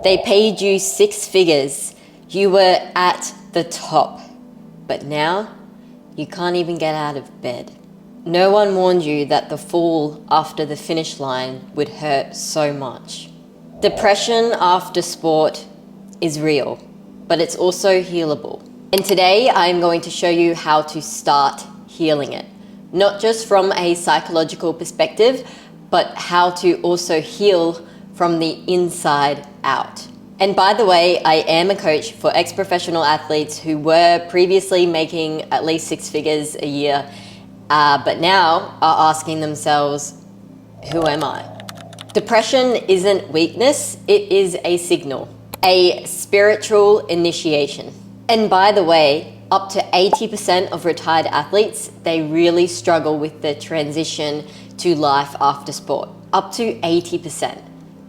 They paid you 6 figures. You were at the top. But now, you can't even get out of bed. No one warned you that the fall after the finish line would hurt so much. Depression after sport is real, but it's also healable. And today I'm going to show you how to start healing it. Not just from a psychological perspective, but how to also heal from the inside out. And by the way, I am a coach for ex-professional athletes who were previously making at least 6 figures a year, but now are asking themselves, who am I? Depression isn't weakness, it is a signal, a spiritual initiation. And by the way, up to 80% of retired athletes, they really struggle with the transition to life after sport. Up to 80%.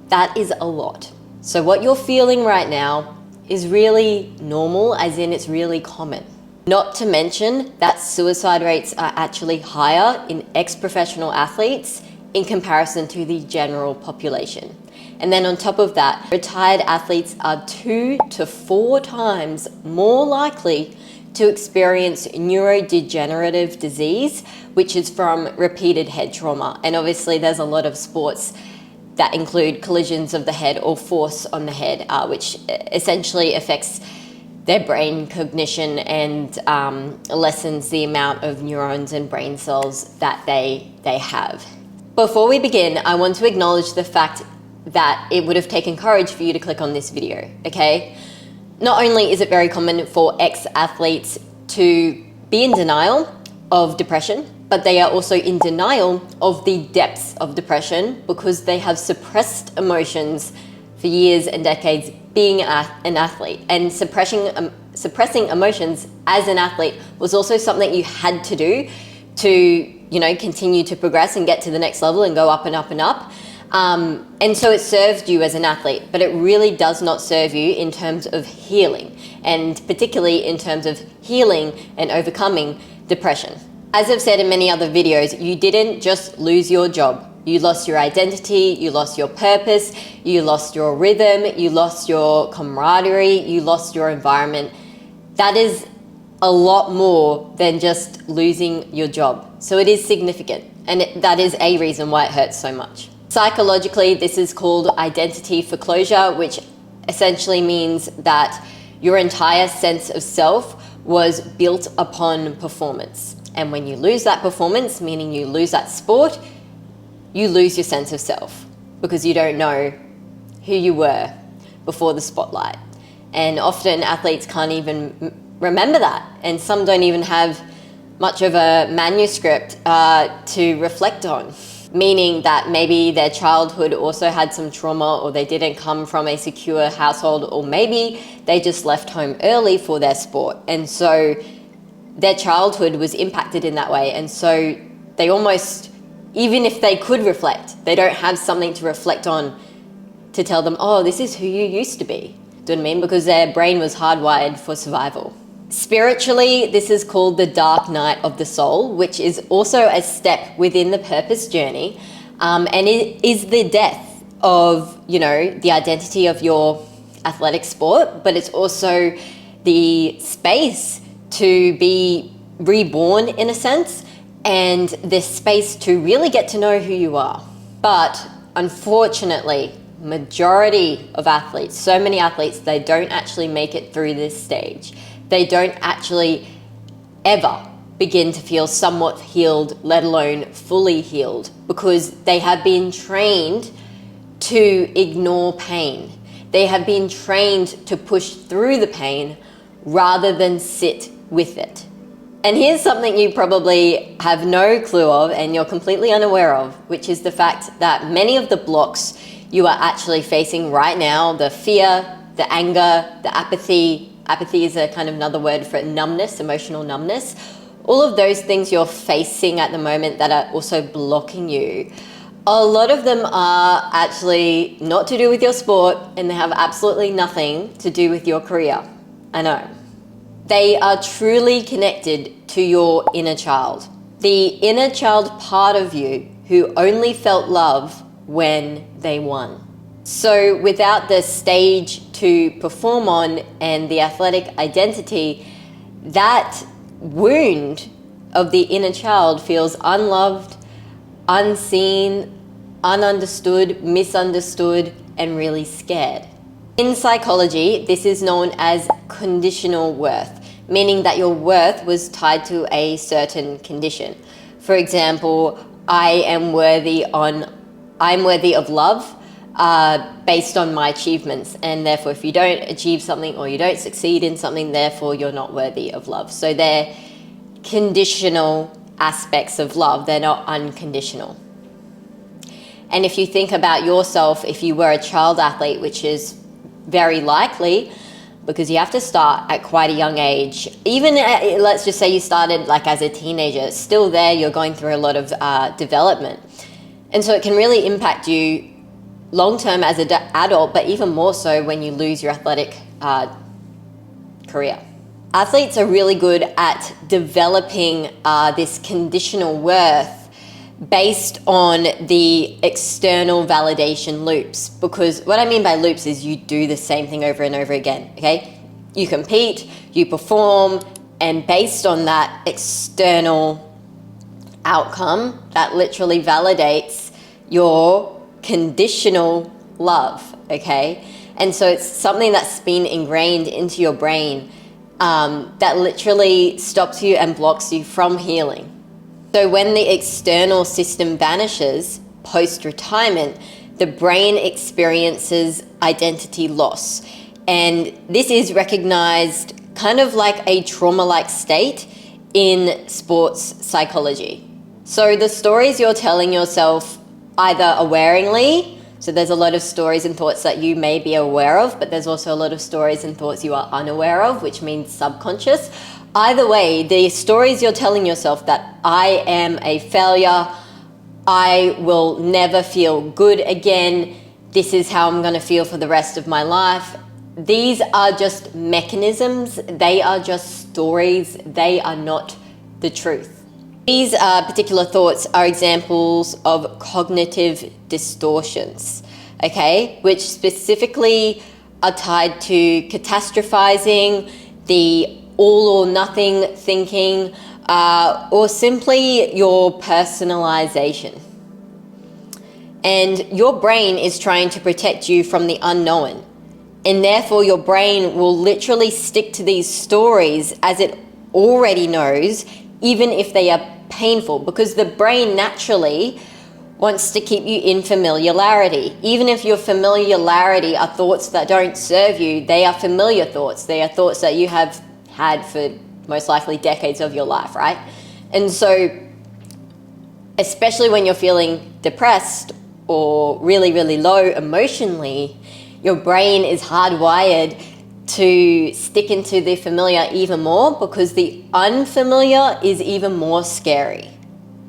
That is a lot. So what you're feeling right now is really normal, as in it's really common. Not to mention that suicide rates are actually higher in ex-professional athletes in comparison to the general population. And then on top of that, retired athletes are 2 to 4 times more likely to experience neurodegenerative disease, which is from repeated head trauma. And obviously there's a lot of sports that include collisions of the head or force on the head, which essentially affects their brain cognition and lessens the amount of neurons and brain cells that they have. Before we begin, I want to acknowledge the fact that it would have taken courage for you to click on this video, okay? Not only is it very common for ex-athletes to be in denial of depression, but they are also in denial of the depths of depression because they have suppressed emotions for years and decades being an athlete. And suppressing emotions as an athlete was also something you had to do to, continue to progress and get to the next level and go up and up and up. And so it served you as an athlete, but it really does not serve you in terms of healing, and particularly in terms of healing and overcoming depression. As I've said in many other videos, you didn't just lose your job. You lost your identity, you lost your purpose, you lost your rhythm, you lost your camaraderie, you lost your environment. That is a lot more than just losing your job. So it is significant, and that is a reason why it hurts so much. Psychologically, this is called identity foreclosure, which essentially means that your entire sense of self was built upon performance. And when you lose that performance, meaning you lose that sport, you lose your sense of self because you don't know who you were before the spotlight. And often athletes can't even remember that. And some don't even have much of a manuscript to reflect on. Meaning that maybe their childhood also had some trauma, or they didn't come from a secure household, or maybe they just left home early for their sport. And so their childhood was impacted in that way. And so they almost, even if they could reflect, they don't have something to reflect on to tell them, oh, this is who you used to be. Do you know what I mean? Because their brain was hardwired for survival. Spiritually, this is called the dark night of the soul, which is also a step within the purpose journey. And it is the death of, the identity of your athletic sport, but it's also the space to be reborn in a sense, and this space to really get to know who you are. But unfortunately, majority of athletes, so many athletes, they don't actually make it through this stage. They don't actually ever begin to feel somewhat healed, let alone fully healed, because they have been trained to ignore pain. They have been trained to push through the pain rather than sit with it. And here's something you probably have no clue of and you're completely unaware of, which is the fact that many of the blocks you are actually facing right now, the fear, the anger, the apathy is a kind of another word for numbness, emotional numbness. All of those things you're facing at the moment that are also blocking you, a lot of them are actually not to do with your sport, and they have absolutely nothing to do with your career. I know. They are truly connected to your inner child. The inner child part of you who only felt love when they won. So without the stage to perform on and the athletic identity, that wound of the inner child feels unloved, unseen, ununderstood, misunderstood, and really scared. In psychology, this is known as conditional worth, meaning that your worth was tied to a certain condition. For example, I'm worthy of love based on my achievements, and therefore if you don't achieve something or you don't succeed in something, therefore you're not worthy of love. So they're conditional aspects of love, they're not unconditional. And if you think about yourself, if you were a child athlete, which is very likely because you have to start at quite a young age, even let's just say you started like as a teenager, still there, you're going through a lot of development. And so it can really impact you long term as an adult, but even more so when you lose your athletic career. Athletes are really good at developing this conditional worth based on the external validation loops. Because what I mean by loops is you do the same thing over and over again, okay? You compete, you perform, and based on that external outcome, that literally validates your conditional love, okay? And so it's something that's been ingrained into your brain that literally stops you and blocks you from healing. So when the external system vanishes post-retirement, the brain experiences identity loss. And this is recognized kind of like a trauma-like state in sports psychology. So the stories you're telling yourself either awareingly, so there's a lot of stories and thoughts that you may be aware of, but there's also a lot of stories and thoughts you are unaware of, which means subconscious. Either way, the stories you're telling yourself that I am a failure, I will never feel good again, this is how I'm going to feel for the rest of my life, these are just mechanisms, they are just stories, they are not the truth. These particular thoughts are examples of cognitive distortions, okay, which specifically are tied to catastrophizing, the all or nothing thinking, or simply your personalization. And your brain is trying to protect you from the unknown. And therefore your brain will literally stick to these stories as it already knows, even if they are painful, because the brain naturally wants to keep you in familiarity. Even if your familiarity are thoughts that don't serve you, they are familiar thoughts. They are thoughts that you have had for most likely decades of your life, right? And so, especially when you're feeling depressed or really, really low emotionally, your brain is hardwired to stick into the familiar even more because the unfamiliar is even more scary.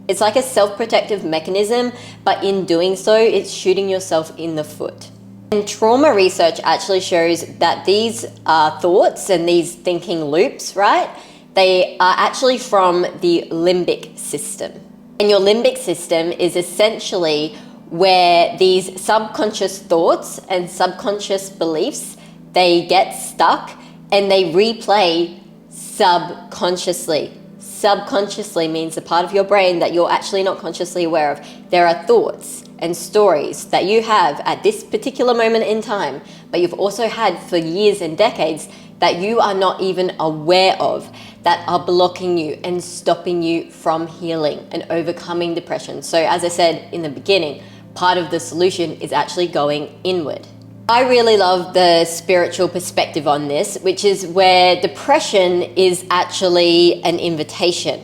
It's like a self-protective mechanism, but in doing so, it's shooting yourself in the foot. And trauma research actually shows that these thoughts and these thinking loops, right, they are actually from the limbic system. And your limbic system is essentially where these subconscious thoughts and subconscious beliefs, they get stuck and they replay subconsciously. Subconsciously means the part of your brain that you're actually not consciously aware of. There are thoughts and stories that you have at this particular moment in time, but you've also had for years and decades that you are not even aware of, that are blocking you and stopping you from healing and overcoming depression. So as I said in the beginning, part of the solution is actually going inward. I really love the spiritual perspective on this, which is where depression is actually an invitation.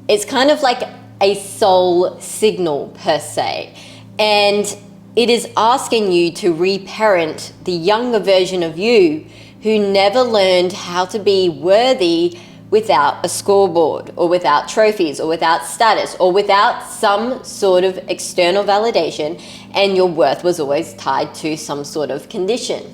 It's kind of like a soul signal per se. And it is asking you to reparent the younger version of you who never learned how to be worthy without a scoreboard or without trophies or without status or without some sort of external validation, and your worth was always tied to some sort of condition.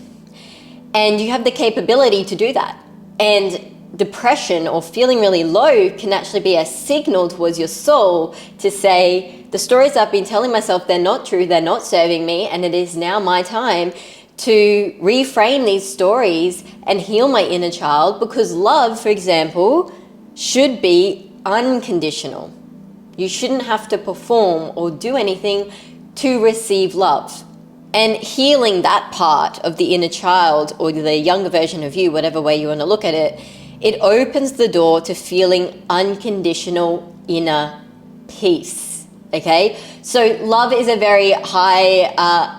And you have the capability to do that. And depression or feeling really low can actually be a signal towards your soul to say, the stories I've been telling myself, they're not true, they're not serving me, and it is now my time to reframe these stories and heal my inner child, because love, for example, should be unconditional. You shouldn't have to perform or do anything to receive love. And healing that part of the inner child or the younger version of you, whatever way you want to look at it, it opens the door to feeling unconditional inner peace. Okay? So love is a very high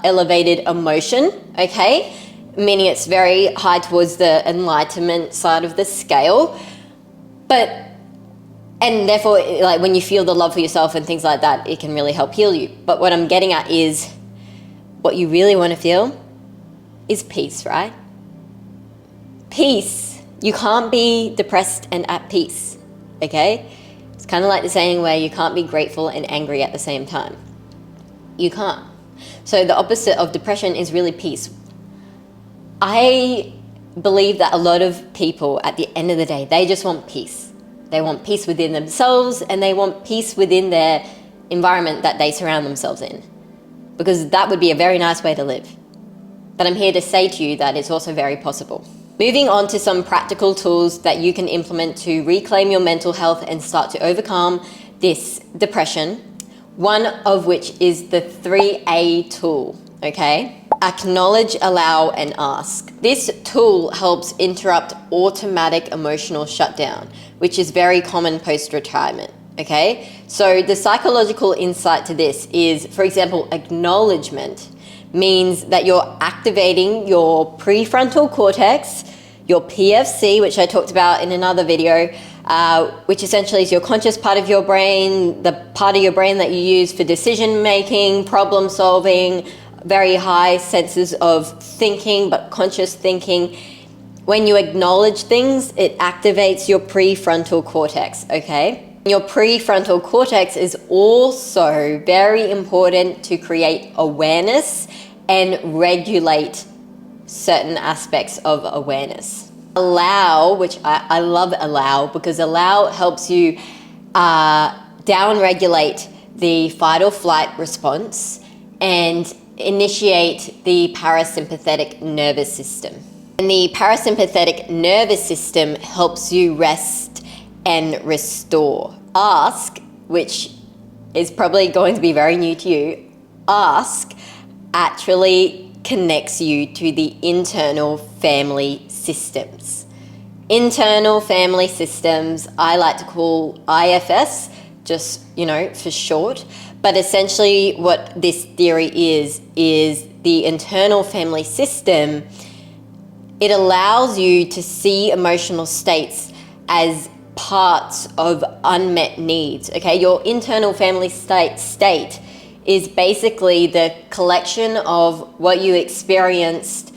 elevated emotion, okay? Meaning it's very high towards the enlightenment side of the scale. And therefore, like, when you feel the love for yourself and things like that, it can really help heal you. But what I'm getting at is, what you really want to feel is peace, right? Peace. You can't be depressed and at peace, okay? It's kind of like the saying where you can't be grateful and angry at the same time. You can't. So the opposite of depression is really peace. I believe that a lot of people, at the end of the day, they just want peace. They want peace within themselves, and they want peace within their environment that they surround themselves in, because that would be a very nice way to live. But I'm here to say to you that it's also very possible. Moving on to some practical tools that you can implement to reclaim your mental health and start to overcome this depression, one of which is the 3A tool, okay? Acknowledge, allow, and ask. This tool helps interrupt automatic emotional shutdown, which is very common post-retirement, okay? So the psychological insight to this is, for example, acknowledgement means that you're activating your prefrontal cortex, your PFC, which I talked about in another video, which essentially is your conscious part of your brain, the part of your brain that you use for decision making, problem solving, very high senses of thinking, but conscious thinking. When you acknowledge things, it activates your prefrontal cortex, okay? Your prefrontal cortex is also very important to create awareness and regulate certain aspects of awareness. Allow, which I love allow, because allow helps you down-regulate the fight or flight response and initiate the parasympathetic nervous system. And the parasympathetic nervous system helps you rest and restore. Ask, which is probably going to be very new to you, ask actually connects you to the internal family systems. Internal family systems, I like to call IFS, just, for short. But essentially what this theory is the internal family system. It allows you to see emotional states as parts of unmet needs, okay? Your internal family state is basically the collection of what you experienced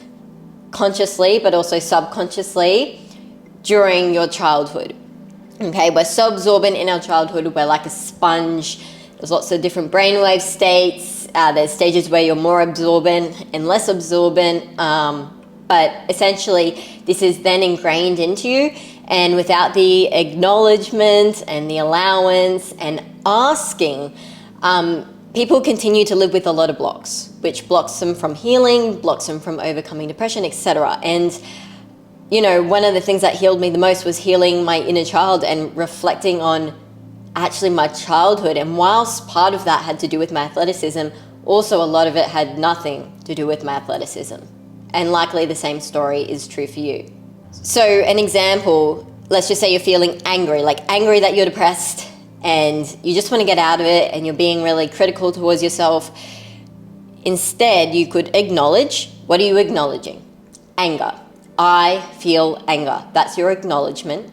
consciously, but also subconsciously during your childhood, okay? We're so absorbent in our childhood, we're like a sponge. There's lots of different brainwave states. There's stages where you're more absorbent and less absorbent. But essentially, this is then ingrained into you. And without the acknowledgement and the allowance and asking, people continue to live with a lot of blocks, which blocks them from healing, blocks them from overcoming depression, etc. And, one of the things that healed me the most was healing my inner child and reflecting on actually my childhood. And whilst part of that had to do with my athleticism, also a lot of it had nothing to do with my athleticism. And likely the same story is true for you. So an example, let's just say you're feeling angry that you're depressed and you just want to get out of it and you're being really critical towards yourself. Instead, you could acknowledge. What are you acknowledging? Anger. I feel anger. That's your acknowledgement.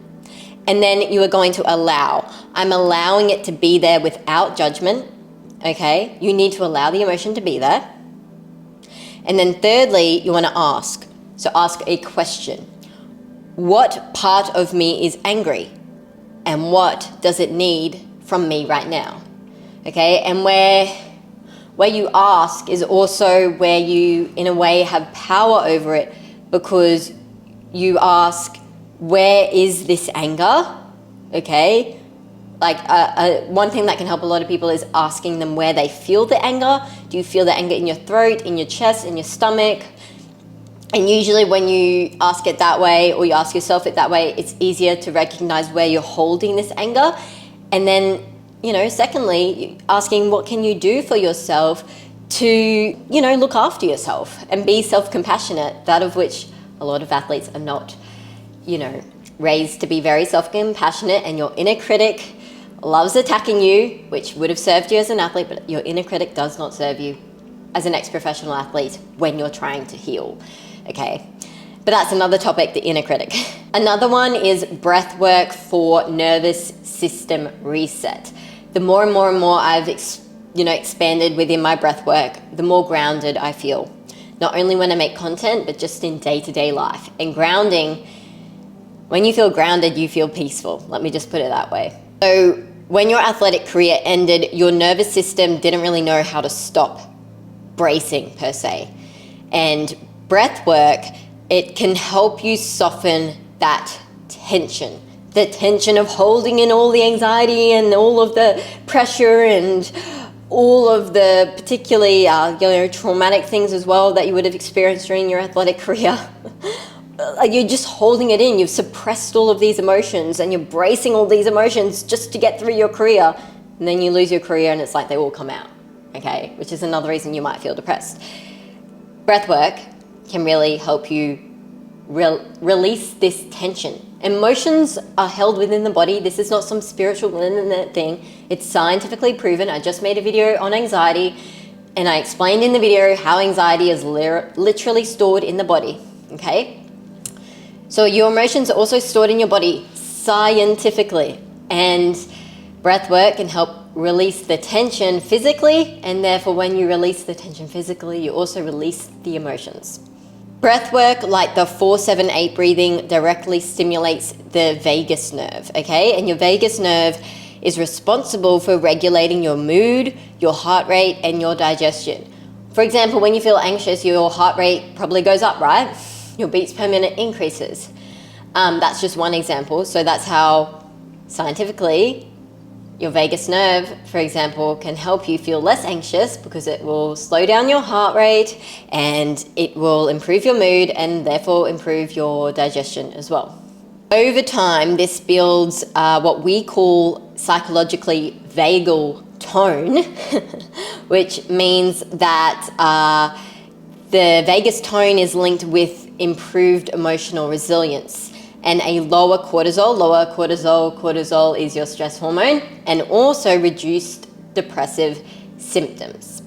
And then you are going to allow. I'm allowing it to be there without judgment, okay? You need to allow the emotion to be there. And then thirdly, you want to ask. So ask a question. What part of me is angry? And what does it need from me right now? Okay, and where you ask is also where you, in a way, have power over it, because you ask, where is this anger? Okay, one thing that can help a lot of people is asking them where they feel the anger. Do you feel the anger in your throat, in your chest, in your stomach? And usually when you ask it that way, or you ask yourself it that way, it's easier to recognize where you're holding this anger. And then, secondly, asking what can you do for yourself to, look after yourself and be self-compassionate, that of which a lot of athletes are not, raised to be very self-compassionate, and your inner critic loves attacking you, which would have served you as an athlete, but your inner critic does not serve you as an ex-professional athlete when you're trying to heal, okay? But that's another topic, the inner critic. Another one is breath work for nervous system reset. The more and more and more I've expanded within my breath work, the more grounded I feel. Not only when I make content, but just in day-to-day life. And grounding, when you feel grounded, you feel peaceful. Let me just put it that way. So when your athletic career ended, your nervous system didn't really know how to stop bracing per se. And breath work, it can help you soften that tension. The tension of holding in all the anxiety and all of the pressure and all of the particularly traumatic things as well that you would have experienced during your athletic career. You're just holding it in. You've suppressed all of these emotions and you're bracing all these emotions just to get through your career. And then you lose your career and it's like they all come out, okay? Which is another reason you might feel depressed. Breath work can really help you release this tension. Emotions are held within the body. This is not some spiritual thing. It's scientifically proven. I just made a video on anxiety and I explained in the video how anxiety is literally stored in the body, okay? So your emotions are also stored in your body scientifically, and breath work can help release the tension physically, and therefore when you release the tension physically, you also release the emotions. Breath work, like the 4-7-8 breathing, directly stimulates the vagus nerve, okay? And your vagus nerve is responsible for regulating your mood, your heart rate, and your digestion. For example, when you feel anxious, your heart rate probably goes up, right? Your beats per minute increases. That's just one example. So that's how scientifically your vagus nerve, for example, can help you feel less anxious because it will slow down your heart rate and it will improve your mood and therefore improve your digestion as well. Over time, this builds what we call psychologically vagal tone, which means that the vagus tone is linked with improved emotional resilience and a lower cortisol. Cortisol is your stress hormone, and also reduced depressive symptoms.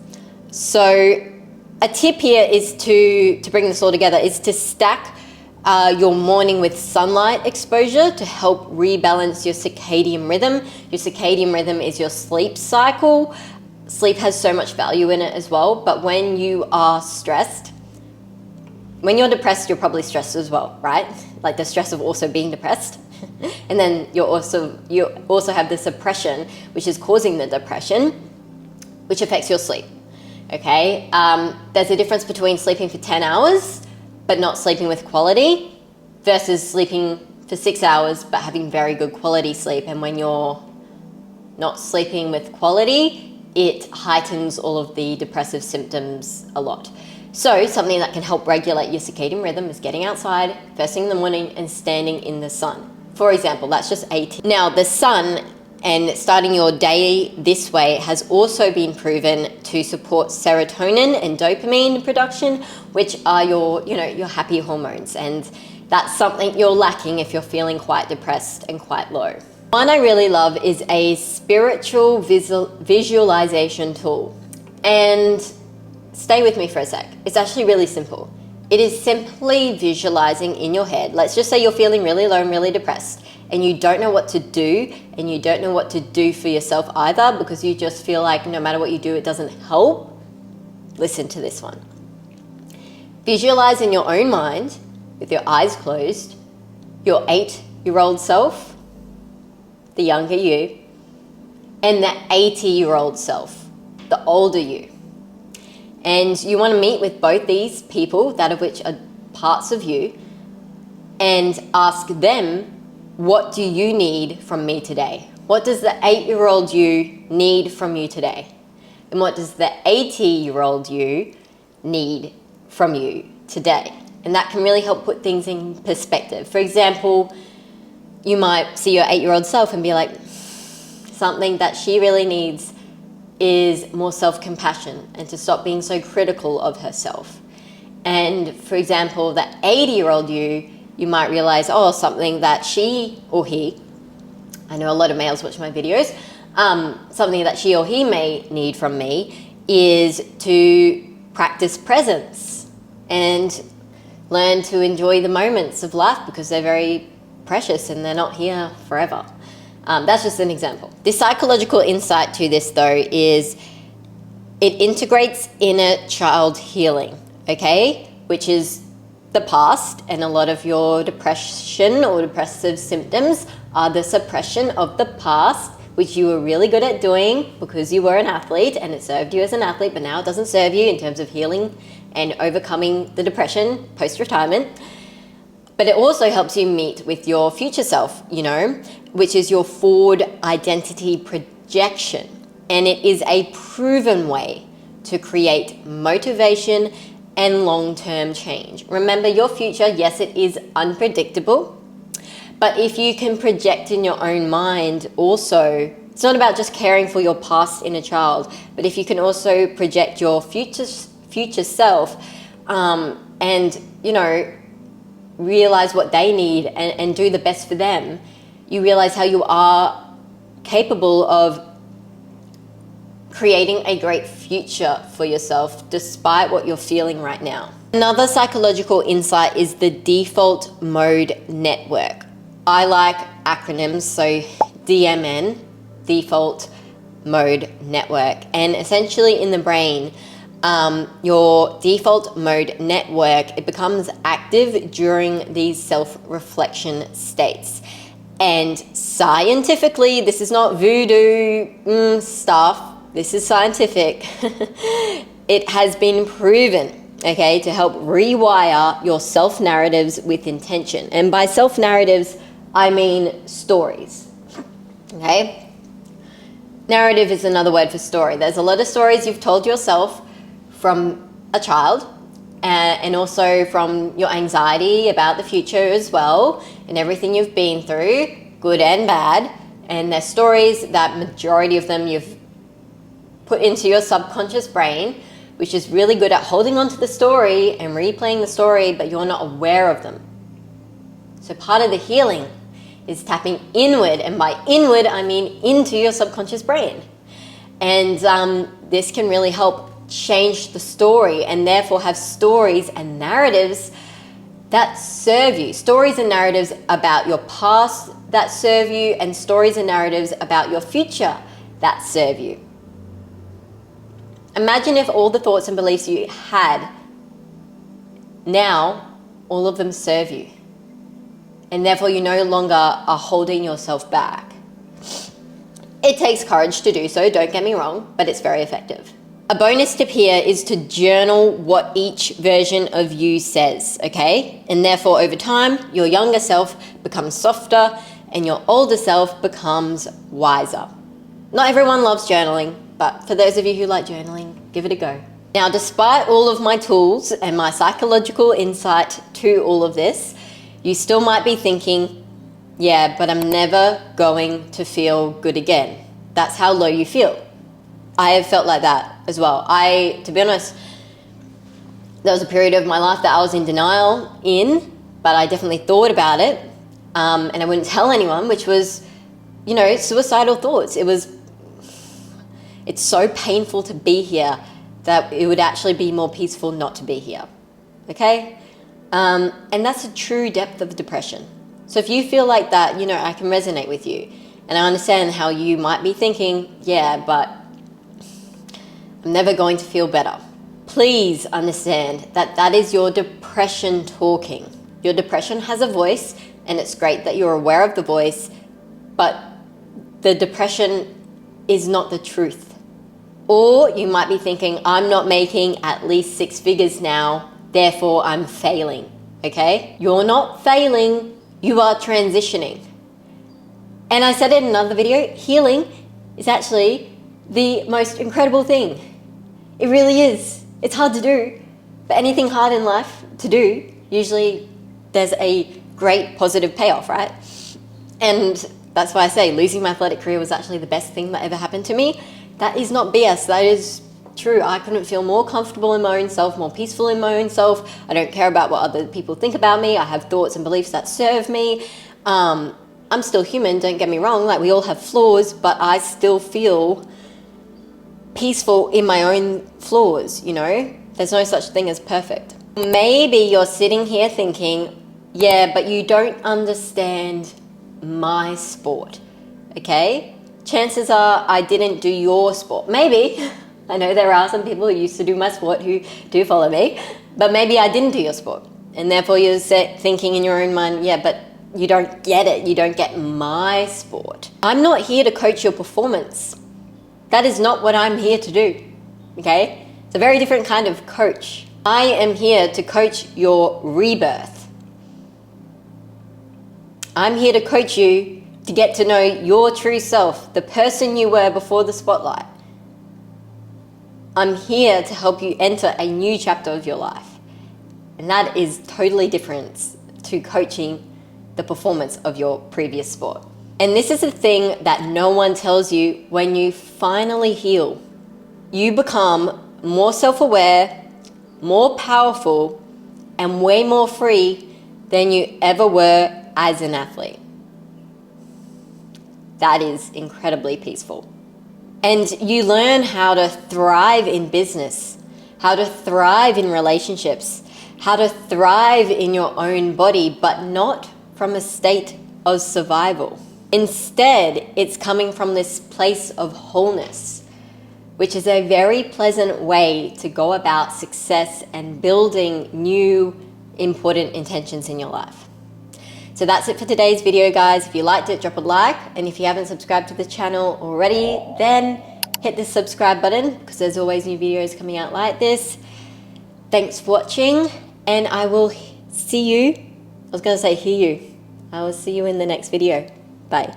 So a tip here is to bring this all together is to stack your morning with sunlight exposure to help rebalance your circadian rhythm. Your circadian rhythm is your sleep cycle. Sleep has so much value in it as well, but when you are stressed, when you're depressed, you're probably stressed as well, right? Like the stress of also being depressed. And then you also have the suppression, which is causing the depression, which affects your sleep, okay? There's a difference between sleeping for 10 hours, but not sleeping with quality, versus sleeping for 6 hours, but having very good quality sleep. And when you're not sleeping with quality, it heightens all of the depressive symptoms a lot. So something that can help regulate your circadian rhythm is getting outside first thing in the morning and standing in the sun. For example, that's just 18. Now the sun and starting your day this way has also been proven to support serotonin and dopamine production, which are your happy hormones. And that's something you're lacking if you're feeling quite depressed and quite low. One I really love is a spiritual visualization tool. And stay with me for a sec. It's actually really simple. It is simply visualizing in your head. Let's just say you're feeling really low and really depressed and you don't know what to do, and you don't know what to do for yourself either because you just feel like no matter what you do, it doesn't help. Listen to this one. Visualize in your own mind, with your eyes closed, your 8-year-old self, the younger you, and the 80-year-old self, the older you. And you want to meet with both these people, that of which are parts of you, and ask them, what do you need from me today? What does the 8-year-old you need from you today? And what does the 80-year-old you need from you today? And that can really help put things in perspective. For example, you might see your 8-year-old self and be like, something that she really needs is more self-compassion and to stop being so critical of herself. And for example, that 80-year-old you might realize, oh, something that she or he, I know a lot of males watch my videos, something that she or he may need from me is to practice presence and learn to enjoy the moments of life because they're very precious and they're not here forever. That's just an example. The psychological insight to this, though, is it integrates inner child healing, okay? Which is the past, and a lot of your depression or depressive symptoms are the suppression of the past, which you were really good at doing because you were an athlete and it served you as an athlete, but now it doesn't serve you in terms of healing and overcoming the depression post-retirement. But it also helps you meet with your future self, you know, which is your forward identity projection. And it is a proven way to create motivation and long-term change. Remember, your future, yes, it is unpredictable, but if you can project in your own mind also, it's not about just caring for your past inner child, but if you can also project your future self and, you know, realize what they need and do the best for them, you realize how you are capable of creating a great future for yourself despite what you're feeling right now. Another psychological insight is the default mode network. I like acronyms, so DMN, default mode network. And essentially in the brain, your default mode network, it becomes active during these self-reflection states. And scientifically, this is not voodoo stuff, this is scientific. It has been proven, okay, to help rewire your self-narratives with intention. And by self-narratives, I mean stories, okay? Narrative is another word for story. There's a lot of stories you've told yourself from a child and also from your anxiety about the future as well and everything you've been through, good and bad. And there's stories that majority of them you've put into your subconscious brain, which is really good at holding on to the story and replaying the story, but you're not aware of them. So part of the healing is tapping inward, and by inward, I mean into your subconscious brain. And this can really help change the story and therefore have stories and narratives that serve you. Stories and narratives about your past that serve you, and stories and narratives about your future that serve you. Imagine if all the thoughts and beliefs you had, now all of them serve you. And therefore you no longer are holding yourself back. It takes courage to do so, don't get me wrong, but it's very effective. A bonus tip here is to journal what each version of you says, okay? And therefore over time, your younger self becomes softer and your older self becomes wiser. Not everyone loves journaling, but for those of you who like journaling, give it a go. Now, despite all of my tools and my psychological insight to all of this, you still might be thinking, yeah, but I'm never going to feel good again. That's how low you feel. I have felt like that as well. To be honest, there was a period of my life that I was in denial but I definitely thought about it, and I wouldn't tell anyone, which was, you know, suicidal thoughts. It's so painful to be here that it would actually be more peaceful not to be here, okay? And that's a true depth of depression. So if you feel like that, you know, I can resonate with you. And I understand how you might be thinking, yeah, but I'm never going to feel better. Please understand that that is your depression talking. Your depression has a voice, and it's great that you're aware of the voice, but the depression is not the truth. Or you might be thinking, I'm not making at least 6 figures now, therefore I'm failing, okay? You're not failing, you are transitioning. And I said it in another video, healing is actually the most incredible thing. It really is. It's hard to do, but anything hard in life to do, usually there's a great positive payoff, right? And that's why I say losing my athletic career was actually the best thing that ever happened to me. That is not BS, that is true. I couldn't feel more comfortable in my own self, more peaceful in my own self. I don't care about what other people think about me. I have thoughts and beliefs that serve me. I'm still human, don't get me wrong, like we all have flaws, but I still feel peaceful in my own flaws, you know? There's no such thing as perfect. Maybe you're sitting here thinking, yeah, but you don't understand my sport, okay? Chances are I didn't do your sport. Maybe. I know there are some people who used to do my sport who do follow me, but maybe I didn't do your sport. And therefore you're thinking in your own mind, yeah, but you don't get it. You don't get my sport. I'm not here to coach your performance. That is not what I'm here to do, okay? It's a very different kind of coach. I am here to coach your rebirth. I'm here to coach you to get to know your true self, the person you were before the spotlight. I'm here to help you enter a new chapter of your life. And that is totally different to coaching the performance of your previous sport. And this is the thing that no one tells you when you finally heal. You become more self-aware, more powerful, and way more free than you ever were as an athlete. That is incredibly peaceful. And you learn how to thrive in business, how to thrive in relationships, how to thrive in your own body, but not from a state of survival. Instead, it's coming from this place of wholeness, which is a very pleasant way to go about success and building new important intentions in your life. So that's it for today's video, guys. If you liked it, drop a like. And if you haven't subscribed to the channel already, then hit the subscribe button because there's always new videos coming out like this. Thanks for watching, and I will see you. I was going to say hear you. I will see you in the next video. Bye.